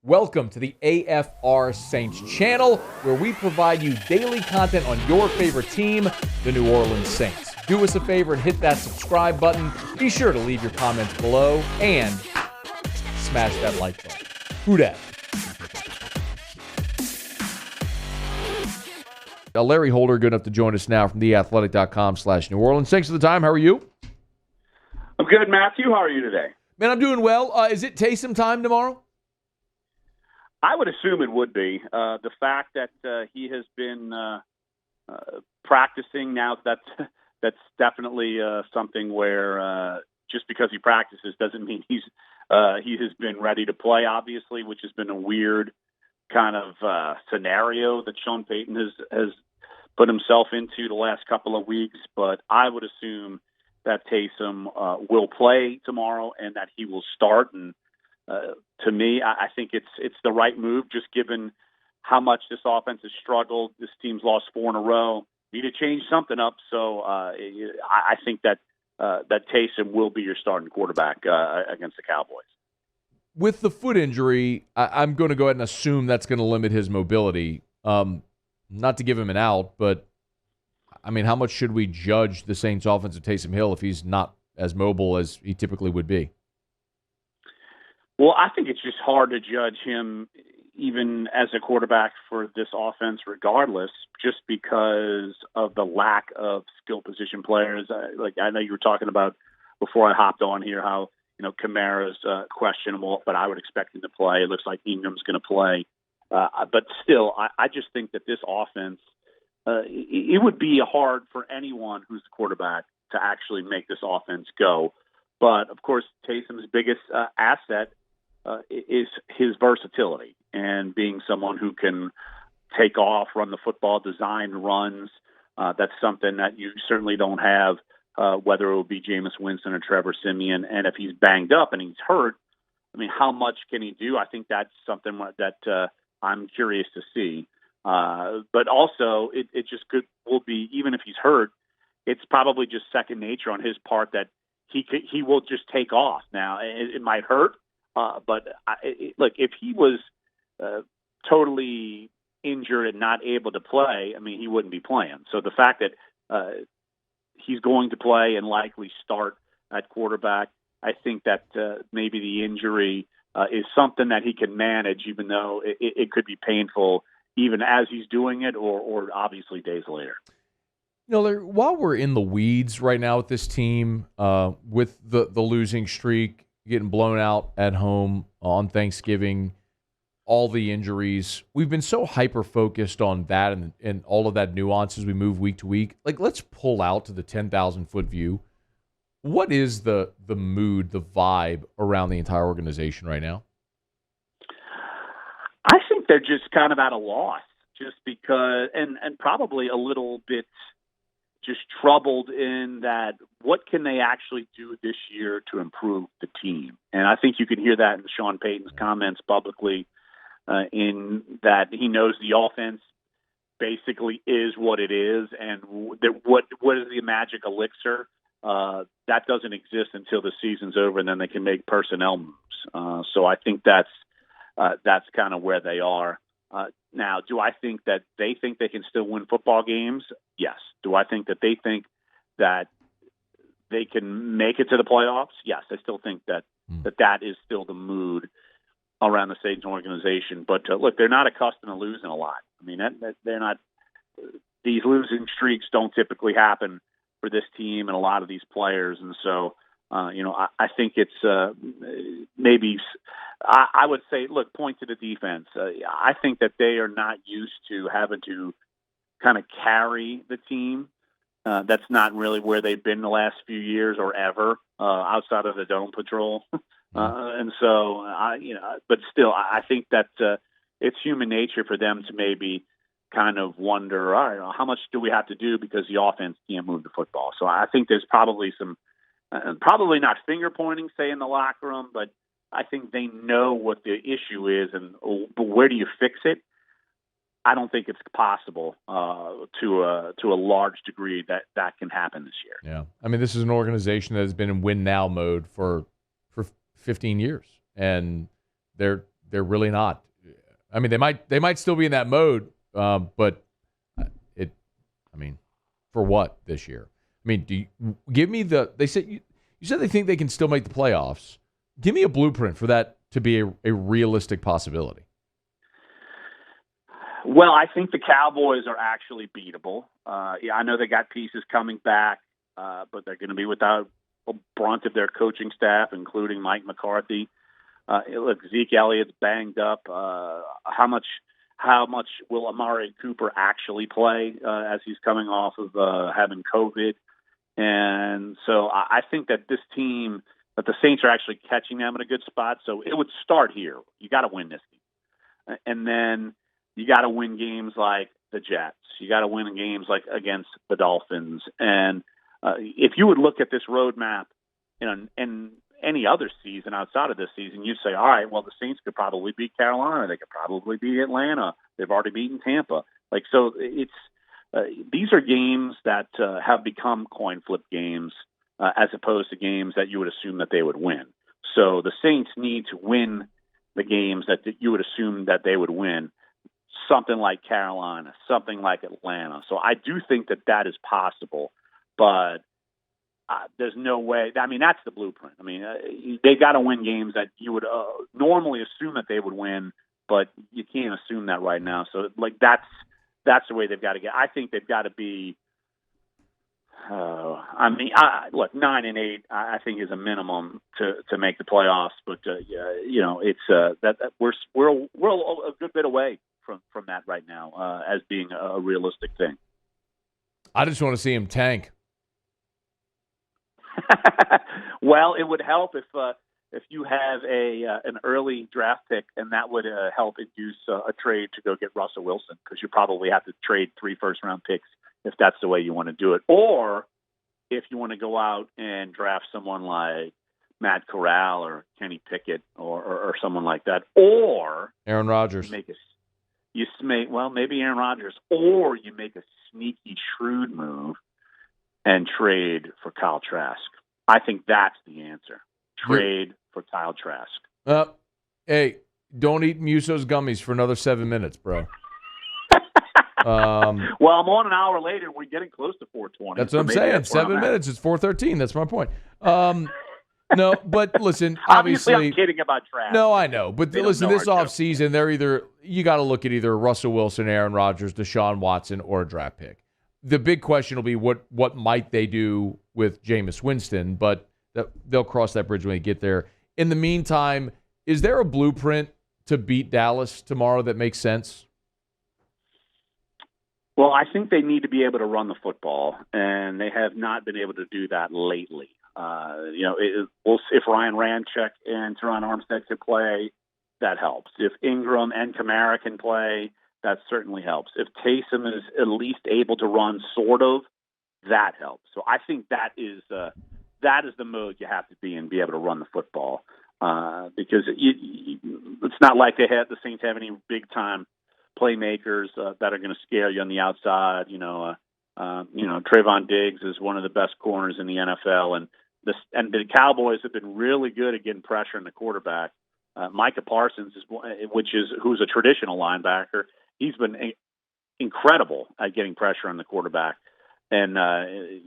Welcome to the AFR Saints channel, where we provide you daily content on your favorite team, the New Orleans Saints. Do us a favor and hit that subscribe button. Be sure to leave your comments below and smash that like button. Who dat? Larry Holder, good enough to join us now from theathletic.com/New Orleans. Thanks for the time. How are you? I'm good, Matthew. How are you today? Man, I'm doing well. Is it Taysom time tomorrow? I would assume it would be. The fact that he has been practicing now, that's definitely something where just because he practices doesn't mean he has been ready to play, obviously, which has been a weird kind of scenario that Sean Payton has put himself into the last couple of weeks. But I would assume that Taysom will play tomorrow and that he will start. And to me, I think it's the right move, just given how much this offense has struggled. This team's lost 4 in a row. Need to change something up. So I think that Taysom will be your starting quarterback against the Cowboys. With the foot injury, I'm going to go ahead and assume that's going to limit his mobility. Not to give him an out, but I mean, how much should we judge the Saints' offense of Taysom Hill if he's not as mobile as he typically would be? Well, I think it's just hard to judge him even as a quarterback for this offense regardless, just because of the lack of skill position players. I know you were talking about before I hopped on here how, Kamara's questionable, but I would expect him to play. It looks like Ingram's going to play. But still, I just think that this offense, it would be hard for anyone who's the quarterback to actually make this offense go. But, of course, Taysom's biggest asset is his versatility and being someone who can take off, run the football, design runs. That's something that you certainly don't have, whether it will be Jameis Winston or Trevor Siemian. And if he's banged up and he's hurt, I mean, how much can he do? I think that's something that I'm curious to see. But also, it just will be, even if he's hurt, it's probably just second nature on his part that he will just take off. Now, it might hurt, but look, if he was totally injured and not able to play, I mean, he wouldn't be playing. So the fact that he's going to play and likely start at quarterback, I think that maybe the injury is something that he can manage, even though it could be painful even as he's doing it or obviously days later. While we're in the weeds right now with this team, with the losing streak, getting blown out at home on Thanksgiving, all the injuries, we've been so hyper-focused on that and all of that nuance as we move week to week. Let's pull out to the 10,000-foot view. What is the mood, the vibe around the entire organization right now? I think they're just kind of at a loss, just because, and probably a little bit just troubled in that what can they actually do this year to improve the team? And I think you can hear that in Sean Payton's comments publicly, in that he knows the offense basically is what it is, and what is the magic elixir? That doesn't exist until the season's over, and then they can make personnel moves. So I think that's kind of where they are. Now, do I think that they think they can still win football games? Yes. Do I think that they think that they can make it to the playoffs? Yes. I still think that is still the mood around the Saints organization. But look, they're not accustomed to losing a lot. I mean, they're not. These losing streaks don't typically happen for this team and a lot of these players, and so I think it's maybe. I would say, look, point to the defense. I think that they are not used to having to kind of carry the team. That's not really where they've been the last few years or ever, outside of the Dome Patrol. And so, but still, I think that it's human nature for them to maybe kind of wonder, all right, how much do we have to do because the offense can't move the football? So I think there's probably some, probably not finger pointing, say, in the locker room, but I think they know what the issue is, and where do you fix it? I don't think it's possible to a large degree that can happen this year. Yeah, I mean, this is an organization that has been in win now mode for 15 years, and they're they're really not. I mean, they might still be in that mode, but for what this year? I mean, do you give me they said you said they think they can still make the playoffs. Give me a blueprint for that to be a realistic possibility. Well, I think the Cowboys are actually beatable. I know they got pieces coming back, but they're going to be without a brunt of their coaching staff, including Mike McCarthy. Look, Zeke Elliott's banged up. How much will Amari Cooper actually play as he's coming off of having COVID? And so I think that this team, that the Saints are actually catching them in a good spot. So it would start here. You got to win this game. And then you got to win games like the Jets. You got to win games like against the Dolphins. And if you would look at this roadmap in any other season outside of this season, you'd say, all right, well, the Saints could probably beat Carolina. They could probably beat Atlanta. They've already beaten Tampa. So it's these are games that have become coin flip games as opposed to games that you would assume that they would win. So the Saints need to win the games that you would assume that they would win, something like Carolina, something like Atlanta. So I do think that is possible, but there's no way. I mean, that's the blueprint. I mean, they got to win games that you would normally assume that they would win, but you can't assume that right now. So that's the way they've got to get. I think they've got to be. Look, 9-8. I think is a minimum to make the playoffs. But it's that we're a good bit away from that right now as being a realistic thing. I just want to see him tank. Well, it would help if you have an early draft pick, and that would help induce a trade to go get Russell Wilson, because you probably have to trade 3 first-round picks if that's the way you want to do it. Or if you want to go out and draft someone like Matt Corral or Kenny Pickett or someone like that, or Aaron Rodgers. Maybe Aaron Rodgers, or you make a sneaky, shrewd move and trade for Kyle Trask. I think that's the answer. Trade for Kyle Trask. Hey, don't eat Muso's gummies for another 7 minutes, bro. Well, I'm on an hour later. We're getting close to 4:20. That's what I'm saying. 7 minutes. It's 4:13. That's my point. No, but listen, obviously I'm kidding about Trask. No, I know. But listen, this offseason, you got to look at either Russell Wilson, Aaron Rodgers, Deshaun Watson, or a draft pick. The big question will be what might they do with Jameis Winston, but they'll cross that bridge when they get there. In the meantime, is there a blueprint to beat Dallas tomorrow that makes sense? Well, I think they need to be able to run the football, and they have not been able to do that lately. If Ryan Ramczyk and Teron Armstead can play, that helps. If Ingram and Kamara can play, that certainly helps. If Taysom is at least able to run, sort of, that helps. So I think that is the mode you have to be in, be able to run the football, because it's not like the Saints have any big time playmakers that are going to scare you on the outside. Trayvon Diggs is one of the best corners in the NFL, and the Cowboys have been really good at getting pressure on the quarterback. Micah Parsons who's a traditional linebacker. He's been incredible at getting pressure on the quarterback, and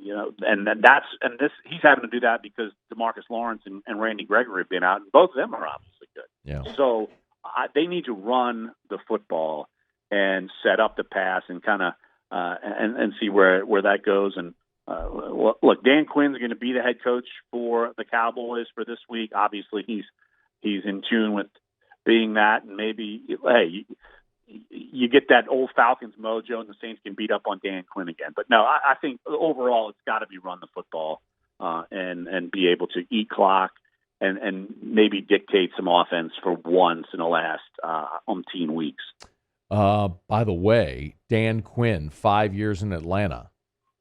he's having to do that because DeMarcus Lawrence and Randy Gregory have been out, and both of them are obviously good. Yeah. So they need to run the football and set up the pass and kind of and see where that goes. And look, Dan Quinn's going to be the head coach for the Cowboys for this week. Obviously, he's in tune with being that, and maybe you get that old Falcons mojo, and the Saints can beat up on Dan Quinn again. But no, I think overall it's got to be run the football and be able to eat clock and maybe dictate some offense for once in the last umpteen weeks. By the way, Dan Quinn, 5 years in Atlanta,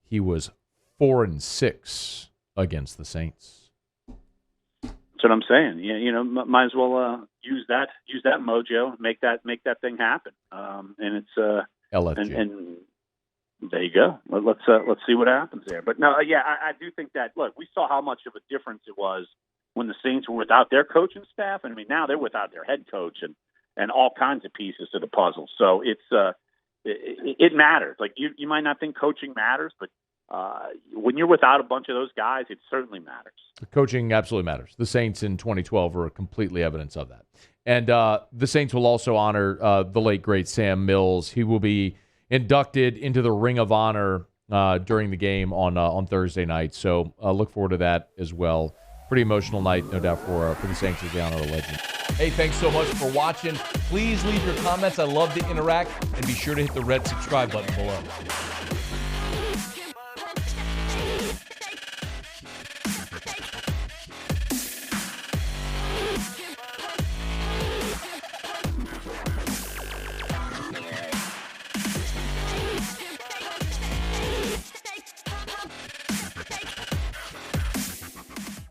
he was 4-6 against the Saints. That's what I'm saying. Might as well use that mojo, make that thing happen. And it's LFG. And there you go. Let's see what happens there. But no, I do think that. Look, we saw how much of a difference it was when the Saints were without their coaching staff. And I mean, now they're without their head coach, and and all kinds of pieces to the puzzle. So it matters. Like you might not think coaching matters, but when you're without a bunch of those guys, it certainly matters. Coaching absolutely matters. The Saints in 2012 are completely evidence of that. And the Saints will also honor the late, great Sam Mills. He will be inducted into the Ring of Honor during the game on Thursday night. So look forward to that as well. Pretty emotional night, no doubt, for the Saints as they honor a legend. Hey, thanks so much for watching. Please leave your comments. I love to interact. And be sure to hit the red subscribe button below.